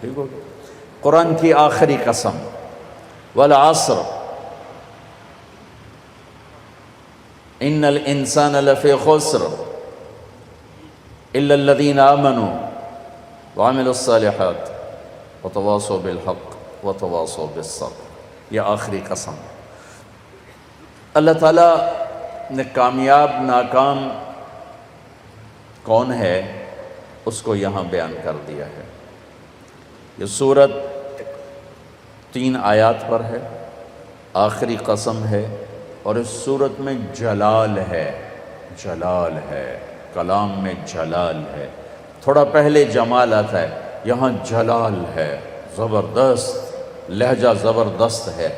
ٹھیک ہو گیا۔ قرآن کی آخری قسم، والعصر ان الانسان لفی خسر الا الذین آمنوا وعملوا الصالحات وتواصوا بالحق وتواصوا بالصبر۔ یہ آخری قسم۔ اللہ تعالیٰ نے کامیاب ناکام کون ہے اس کو یہاں بیان کر دیا ہے۔ یہ سورت 3 آیات پر ہے، آخری قسم ہے، اور اس سورت میں جلال ہے، جلال ہے، کلام میں جلال ہے۔ تھوڑا پہلے جمال آتا ہے، یہاں جلال ہے، زبردست لہجہ، زبردست ہے،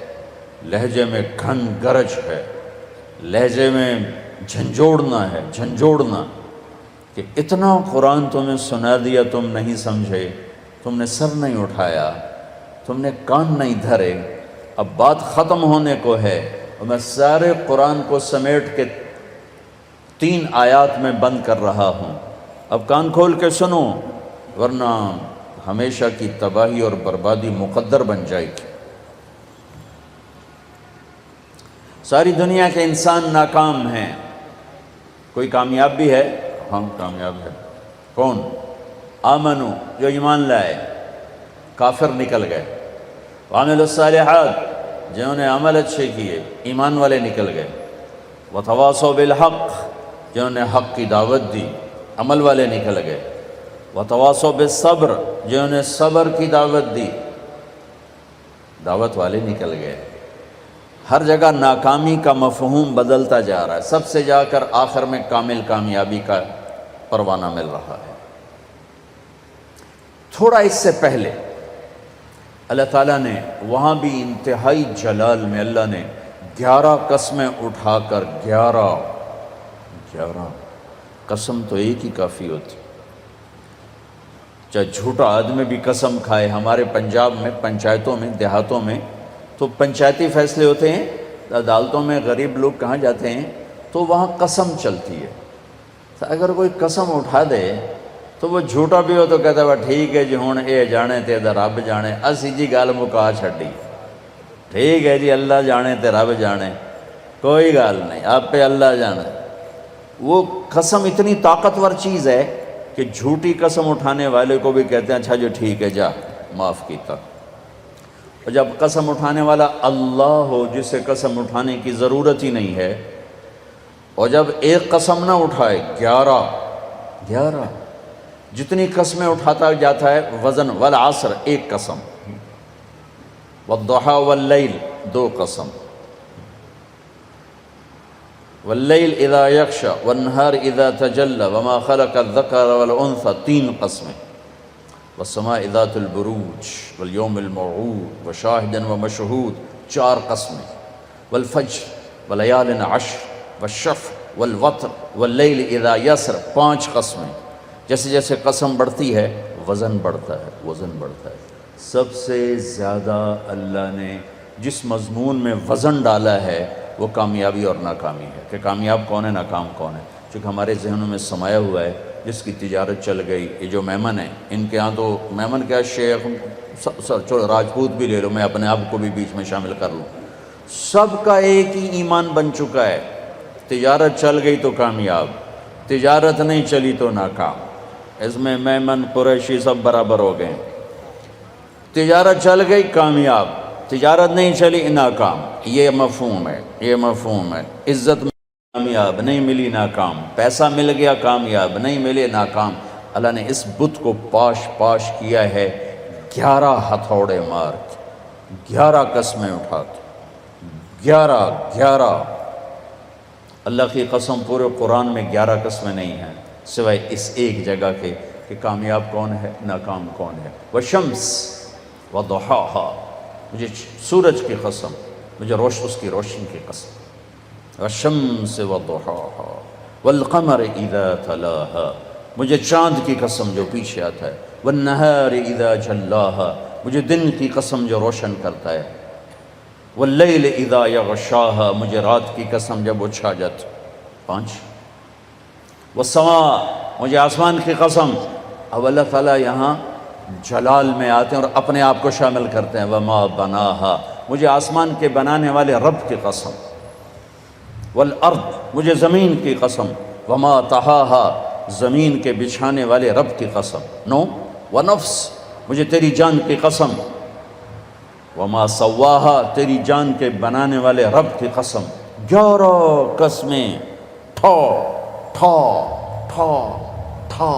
لہجے میں گھن گرج ہے، لہجے میں جھنجھوڑنا ہے، جھنجھوڑنا، کہ اتنا قرآن تمہیں سنا دیا تم نہیں سمجھے، تم نے سر نہیں اٹھایا، تم نے کان نہیں دھرے، اب بات ختم ہونے کو ہے، اور میں سارے قرآن کو سمیٹ کے 3 آیات میں بند کر رہا ہوں، اب کان کھول کے سنو، ورنہ ہمیشہ کی تباہی اور بربادی مقدر بن جائے گی۔ ساری دنیا کے انسان ناکام ہیں، کوئی کامیاب بھی ہے؟ ہاں کامیاب ہے۔ کون؟ آمنو، جو ایمان لائے، کافر نکل گئے، وعملوا الصالحات، جنہوں نے عمل اچھے کیے، ایمان والے نکل گئے، وتواصوا بالحق، جنہوں نے حق کی دعوت دی، عمل والے نکل گئے، وتواصوا بالصبر، جنہوں نے صبر کی دعوت دی، دعوت والے نکل گئے۔ ہر جگہ ناکامی کا مفہوم بدلتا جا رہا ہے، سب سے جا کر آخر میں کامل کامیابی کا پروانہ مل رہا ہے۔ تھوڑا اس سے پہلے اللہ تعالیٰ نے وہاں بھی انتہائی جلال میں اللہ نے 11 قسمیں اٹھا کر 11 قسم تو ایک ہی کافی ہوتی، چاہے جھوٹا آدمی بھی قسم کھائے۔ ہمارے پنجاب میں پنچایتوں میں دیہاتوں میں تو پنچایتی فیصلے ہوتے ہیں، عدالتوں میں غریب لوگ کہاں جاتے ہیں تو وہاں قسم چلتی ہے، تو اگر کوئی قسم اٹھا دے تو وہ جھوٹا بھی ہو تو کہتا ہے ٹھیک ہے جی ہوں اے جانے تے دا رب جانے، اسی جی گل مکا چھڈی، ٹھیک ہے جی اللہ جانے تے رب جانے، کوئی گل نہیں، آپ پہ اللہ جانے۔ وہ قسم اتنی طاقتور چیز ہے کہ جھوٹی قسم اٹھانے والے کو بھی کہتے ہیں اچھا جو ٹھیک ہے جا معاف کیتا۔ اور جب قسم اٹھانے والا اللہ ہو جسے قسم اٹھانے کی ضرورت ہی نہیں ہے، اور جب ایک قسم نہ اٹھائے 11 جتنی قسمیں اٹھاتا جاتا ہے وزن، والعصر ایک قسم، والضحى واللیل 2 قسم، واللیل اذا یغشی والنہار اذا تجلی وما خلق الذکر والانثى 3 قسمیں، والسماء ذات البروج والیوم الموعود وشاہد ومشہود 4 قسمیں، والفجر ولیال عشر والشفع والوتر واللیل اذا یسر 5 قسمیں۔ جیسے جیسے قسم بڑھتی ہے وزن بڑھتا ہے، وزن بڑھتا ہے۔ سب سے زیادہ اللہ نے جس مضمون میں وزن ڈالا ہے وہ کامیابی اور ناکامی ہے، کہ کامیاب کون ہے، ناکام کون ہے، چونکہ ہمارے ذہنوں میں سمایا ہوا ہے جس کی تجارت چل گئی۔ یہ جو میمن ہیں ان کے ہاں تو میمن کیا، شیخ چلو راجپوت بھی لے لو، میں اپنے آپ کو بھی بیچ میں شامل کر لوں، سب کا ایک ہی ایمان بن چکا ہے، تجارت چل گئی تو کامیاب، تجارت نہیں چلی تو ناکام۔ اس میں میمن قریشی سب برابر ہو گئے، تجارت چل گئی کامیاب، تجارت نہیں چلی ناکام۔ یہ مفہوم ہے، یہ مفہوم ہے۔ عزت کامیاب نہیں ملی ناکام، پیسہ مل گیا کامیاب نہیں ملے ناکام۔ اللہ نے اس بت کو پاش کیا ہے 11 ہتھوڑے مار کے، 11 قسمیں اٹھا کے، 11 اللہ کی قسم پورے قرآن میں 11 قسمیں نہیں ہیں سوائے اس ایک جگہ کے کہ کامیاب کون ہے، ناکام کون ہے۔ والشمس وضحاها، مجھے سورج کی قسم، مجھے اس کی روشنی کی قسم، والشمس وضحاها والقمر اذا تلاها، مجھے چاند کی قسم جو پیچھے آتا ہے، والنہار اذا جلاها، مجھے دن کی قسم جو روشن کرتا ہے، واللیل اذا یغشاها، مجھے رات کی قسم جب وہ چھا جاتی، 5۔ والسماء، مجھے آسمان کی قسم۔ اب اللہ تعالیٰ یہاں جلال میں آتے ہیں اور اپنے آپ کو شامل کرتے ہیں. وما بناہا، مجھے آسمان کے بنانے والے رب کی قسم. والارض، مجھے زمین کی قسم. وما طحاہا، زمین کے بچھانے والے رب کی قسم. نو ونفس، مجھے تیری جان کی قسم. وما سواہا، تیری جان کے بنانے والے رب کی قسم. 11 قسمیں، ٹھا ٹھا ٹھا ٹھا.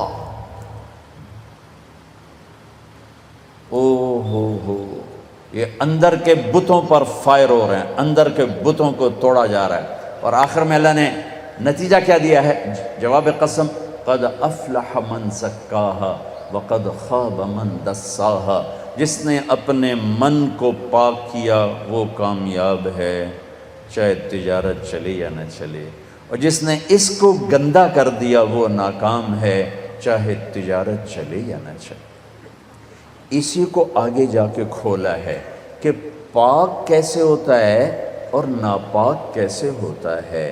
او ہو، یہ اندر کے بتوں پر فائر ہو رہے ہیں، اندر کے بتوں کو توڑا جا رہا ہے. اور آخر میں اللہ نے نتیجہ کیا دیا ہے؟ جواب قسم. قد افلح من زکاہا وقد خاب من دساہا. جس نے اپنے من کو پاک کیا وہ کامیاب ہے، چاہے تجارت چلے یا نہ چلے. اور جس نے اس کو گندا کر دیا وہ ناکام ہے، چاہے تجارت چلے یا نہ چلے. اسی کو آگے جا کے کھولا ہے کہ پاک کیسے ہوتا ہے اور ناپاک کیسے ہوتا ہے.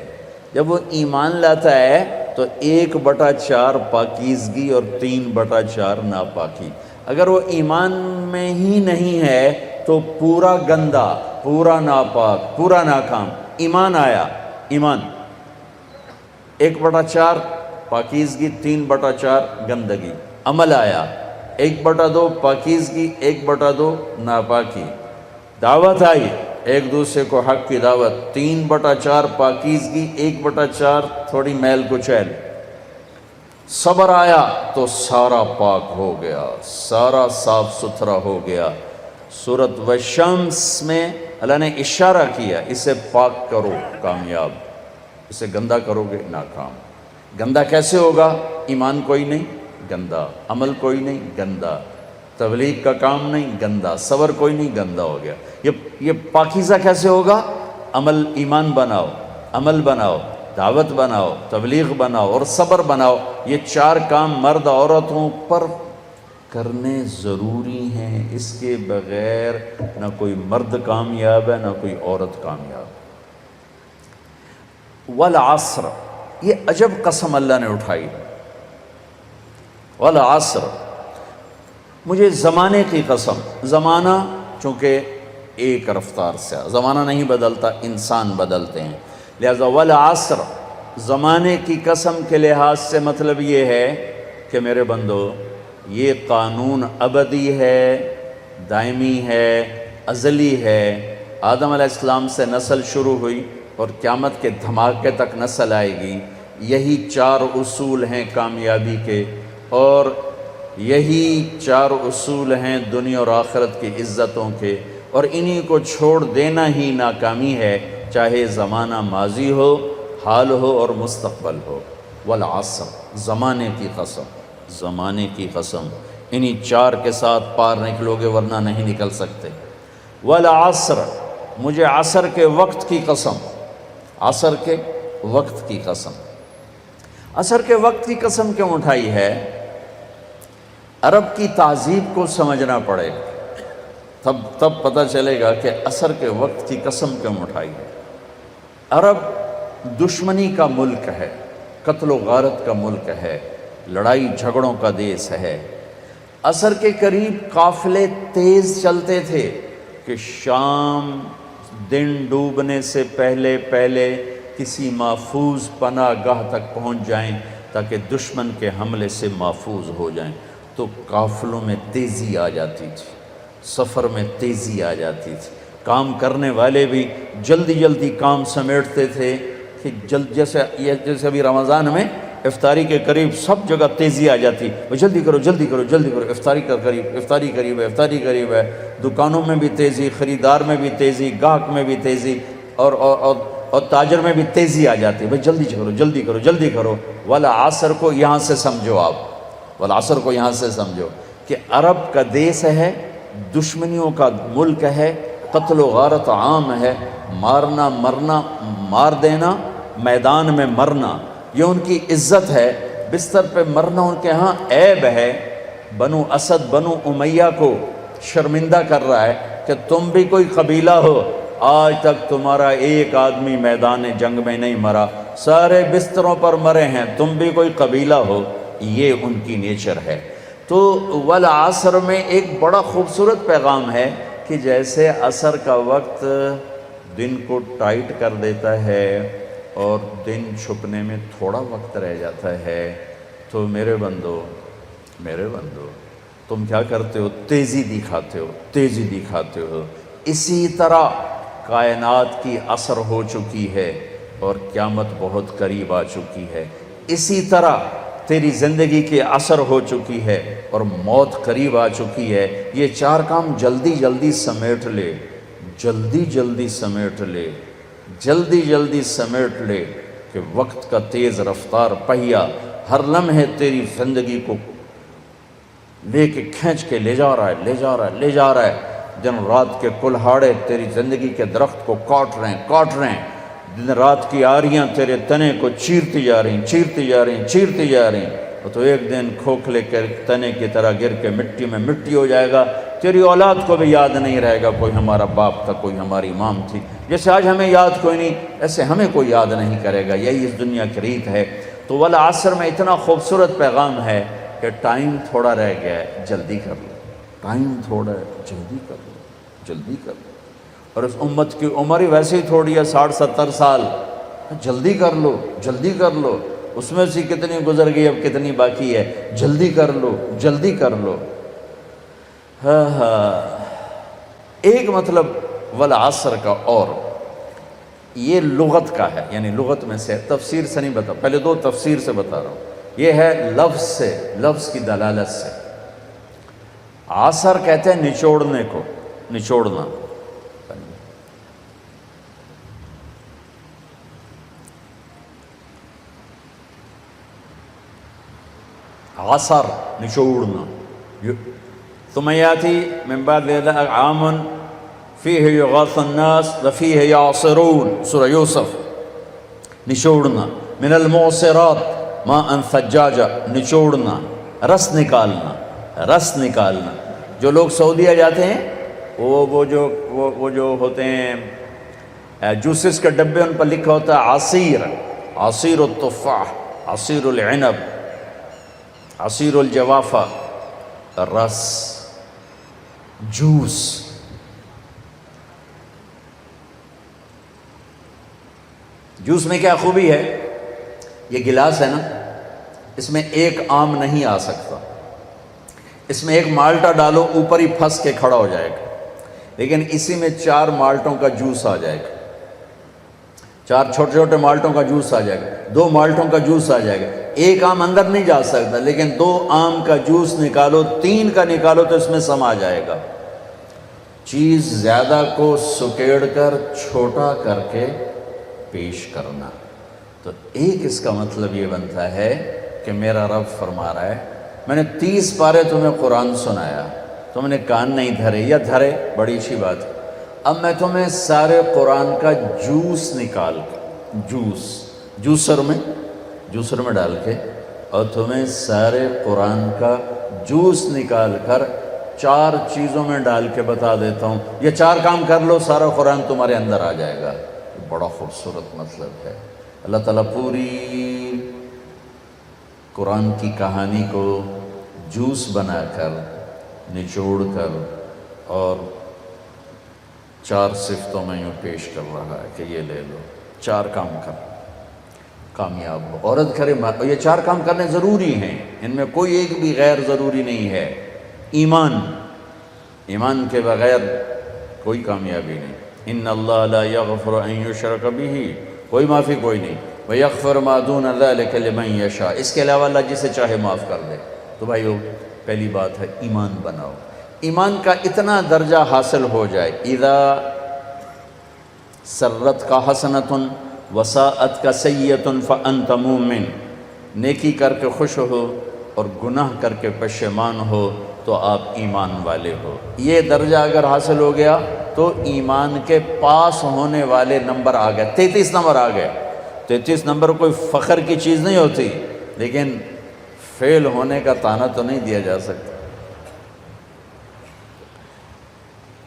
جب وہ ایمان لاتا ہے تو 1/4 پاکیزگی اور 3/4 ناپاکی. اگر وہ ایمان میں ہی نہیں ہے تو پورا گندا، پورا ناپاک، پورا ناکام. ایمان آیا، ایمان 1/4 پاکیزگی، 3/4 گندگی. عمل آیا 1/2 پاکیزگی، 1/2 ناپاکی. دعوت آئی ایک دوسرے کو حق کی دعوت، 3/4 پاکیزگی، 1/4 تھوڑی میل کچیل. صبر آیا تو سارا پاک ہو گیا، سارا صاف ستھرا ہو گیا. سورۃ والشمس میں اللہ نے اشارہ کیا، اسے پاک کرو کامیاب، اسے گندا کرو گے ناکام. گندا کیسے ہوگا؟ ایمان کوئی نہیں، گندا. عمل کوئی نہیں، گندا. تبلیغ کا کام نہیں، گندا. صبر کوئی نہیں، گندا ہو گیا. یہ پاکیزہ کیسے ہوگا؟ عمل، ایمان بناؤ، عمل بناؤ، دعوت بناؤ، تبلیغ بناؤ اور صبر بناؤ. یہ 4 کام مرد عورتوں پر کرنے ضروری ہیں. اس کے بغیر نہ کوئی مرد کامیاب ہے، نہ کوئی عورت کامیاب. والعصر، یہ عجب قسم اللہ نے اٹھائی. والعصر، مجھے زمانے کی قسم. زمانہ چونکہ ایک رفتار سے، زمانہ نہیں بدلتا، انسان بدلتے ہیں. لہذا والعصر، زمانے کی قسم کے لحاظ سے مطلب یہ ہے کہ میرے بندو، یہ قانون ابدی ہے، دائمی ہے، ازلی ہے. آدم علیہ السلام سے نسل شروع ہوئی اور قیامت کے دھماکے تک نسل آئے گی. یہی 4 اصول ہیں کامیابی کے، اور یہی 4 اصول ہیں دنیا اور آخرت کی عزتوں کے. اور انہی کو چھوڑ دینا ہی ناکامی ہے، چاہے زمانہ ماضی ہو، حال ہو اور مستقبل ہو. والعصر، زمانے کی قسم، زمانے کی قسم. انہی 4 کے ساتھ پار نکلو گے ورنہ نہیں نکل سکتے. والعصر، مجھے عصر کے وقت کی قسم. عصر کے وقت کی قسم. عصر کے وقت کی قسم کیوں اٹھائی ہے؟ عرب کی تہذیب کو سمجھنا پڑے، تب پتہ چلے گا کہ عصر کے وقت کی قسم کیوں اٹھائی ہے. عرب دشمنی کا ملک ہے، قتل و غارت کا ملک ہے، لڑائی جھگڑوں کا دیس ہے. عصر کے قریب قافلے تیز چلتے تھے کہ شام دن ڈوبنے سے پہلے کسی محفوظ پناہ گاہ تک پہنچ جائیں تاکہ دشمن کے حملے سے محفوظ ہو جائیں. تو قافلوں میں تیزی آ جاتی تھی، سفر میں تیزی آ جاتی تھی. کام کرنے والے بھی جلدی کام سمیٹتے تھے کہ جیسے ابھی رمضان میں افطاری کے قریب سب جگہ تیزی آ جاتی. وہ جلدی کرو، افطاری قریب ہے. دکانوں میں بھی تیزی، خریدار میں بھی تیزی، گاہک میں بھی تیزی، اور تاجر میں بھی تیزی آ جاتی. بھائی جلدی کرو. والعصر کو یہاں سے سمجھو، آپ والعصر کو یہاں سے سمجھو کہ عرب کا دیس ہے، دشمنیوں کا ملک ہے، قتل و غارت عام ہے، مارنا مرنا، مار دینا، میدان میں مرنا، یہ ان کی عزت ہے. بستر پہ مرنا ان کے ہاں عیب ہے. بنو اسد، بنو امیہ کو شرمندہ کر رہا ہے کہ تم بھی کوئی قبیلہ ہو، آج تک تمہارا ایک آدمی میدان جنگ میں نہیں مرا، سارے بستروں پر مرے ہیں، تم بھی کوئی قبیلہ ہو. یہ ان کی نیچر ہے. تو والعصر میں ایک بڑا خوبصورت پیغام ہے کہ جیسے عصر کا وقت دن کو ٹائٹ کر دیتا ہے اور دن چھپنے میں تھوڑا وقت رہ جاتا ہے، تو میرے بندو تم کیا کرتے ہو؟ تیزی دکھاتے ہو۔ اسی طرح کائنات کی عصر ہو چکی ہے اور قیامت بہت قریب آ چکی ہے، اسی طرح تیری زندگی کی عصر ہو چکی ہے اور موت قریب آ چکی ہے۔ یہ چار کام جلدی جلدی سمیٹ لے، جلدی سمیٹ لے کہ وقت کا تیز رفتار پہیا ہر لمحے تیری زندگی کو لے کے کھینچ کے لے جا رہا ہے۔ دن رات کے کلہاڑے تیری زندگی کے درخت کو کاٹ رہے ہیں، دن رات کی آریاں تیرے تنے کو چیرتی جا رہی ہیں، تو ایک دن کھوکھلے کے تنے کی طرح گر کے مٹی میں مٹی ہو جائے گا۔ تیری اولاد کو بھی یاد نہیں رہے گا کوئی ہمارا باپ تھا، کوئی ہماری مام تھی۔ جیسے آج ہمیں یاد کوئی نہیں، ایسے ہمیں کوئی یاد نہیں کرے گا۔ یہی اس دنیا کی ریت ہے۔ تو والعصر میں اتنا خوبصورت پیغام ہے کہ ٹائم تھوڑا رہ گیا ہے، جلدی کر لو۔ جلدی کر لو۔ اور اس امت کی عمر ہی ویسے ہی تھوڑی ہے، 60-70 سال۔ جلدی کر لو۔ اس میں سے کتنی گزر گئی، اب کتنی باقی ہے؟ جلدی کر لو۔ ایک مطلب والعصر کا، اور یہ لغت کا ہے، یعنی لغت میں سے، تفسیر سے نہیں بتا، پہلے دو تفسیر سے بتا رہا ہوں۔ یہ ہے لفظ سے، لفظ کی دلالت سے۔ عصر کہتے ہیں نچوڑنے کو، نچوڑنا۔ عصر نچوڑنا۔ ثم یاتی من بعد ذلك عام فیہ یغاث الناس وفیہ یعصرون، سورہ یوسف۔ نچوڑنا۔ من المعصرات ماء ثجاجا، نچوڑنا، رس نکالنا۔ جو لوگ سعودیہ جاتے ہیں وہ جو ہوتے ہیں جوسز کے ڈبے، ان پر لکھا ہوتا ہے عصیر التفاح، عصیر العنب، عصیر الجوافہ، رس، جوس۔ جوس میں کیا خوبی ہے؟ یہ گلاس ہے نا، اس میں ایک آم نہیں آ سکتا، اس میں ایک مالٹا ڈالو اوپر ہی پھنس کے کھڑا ہو جائے گا، لیکن اسی میں 4 مالٹوں کا جوس آ جائے گا، 4 چھوٹے چھوٹے مالٹوں کا جوس آ جائے گا، 2 مالٹوں کا جوس آ جائے گا۔ ایک آم اندر نہیں جا سکتا، لیکن 2 آم کا جوس نکالو، 3 کا نکالو تو اس میں سما جائے گا۔ چیز زیادہ کو سکیڑ کر چھوٹا کر کے پیش کرنا، تو ایک اس کا مطلب یہ بنتا ہے کہ میرا رب فرما رہا ہے میں نے 30 پارے تمہیں قرآن سنایا، تم نے کان نہیں دھرے، یا دھرے بڑی اچھی بات ہے، اب میں تمہیں سارے قرآن کا جوس نکال کے، جوسر میں ڈال کے، اور تمہیں سارے قرآن کا جوس نکال کر 4 چیزوں میں ڈال کے بتا دیتا ہوں، یہ 4 کام کر لو، سارا قرآن تمہارے اندر آ جائے گا۔ بڑا خوبصورت مطلب ہے۔ اللہ تعالیٰ پوری قرآن کی کہانی کو جوس بنا کر، نچوڑ کر، اور 4 صفتوں میں یوں پیش کر رہا ہے کہ یہ لے لو، 4 کام کر، کامیاب ہو۔ عورت کرے، یہ 4 کام کرنے ضروری ہیں، ان میں کوئی ایک بھی غیر ضروری نہیں ہے۔ ایمان کے بغیر کوئی کامیابی نہیں۔ ان اللہ لا یغفر ان یشرک بہ، کوئی معافی کوئی نہیں، ویغفر ما دون ذلک لمن یشاء، اس کے علاوہ اللہ جسے چاہے معاف کر دے۔ تو بھائیو، پہلی بات ہے ایمان بناؤ۔ ایمان کا اتنا درجہ حاصل ہو جائے، اذا سرت کا حسنۃ وساءت کا سیئۃ فانت مومن، نیکی کر کے خوش ہو اور گناہ کر کے پشیمان ہو تو آپ ایمان والے ہو۔ یہ درجہ اگر حاصل ہو گیا تو ایمان کے پاس ہونے والے نمبر آ گئے، 33 نمبر آ گئے۔ 33 نمبر کوئی فخر کی چیز نہیں ہوتی، لیکن فیل ہونے کا طعنہ تو نہیں دیا جا سکتا۔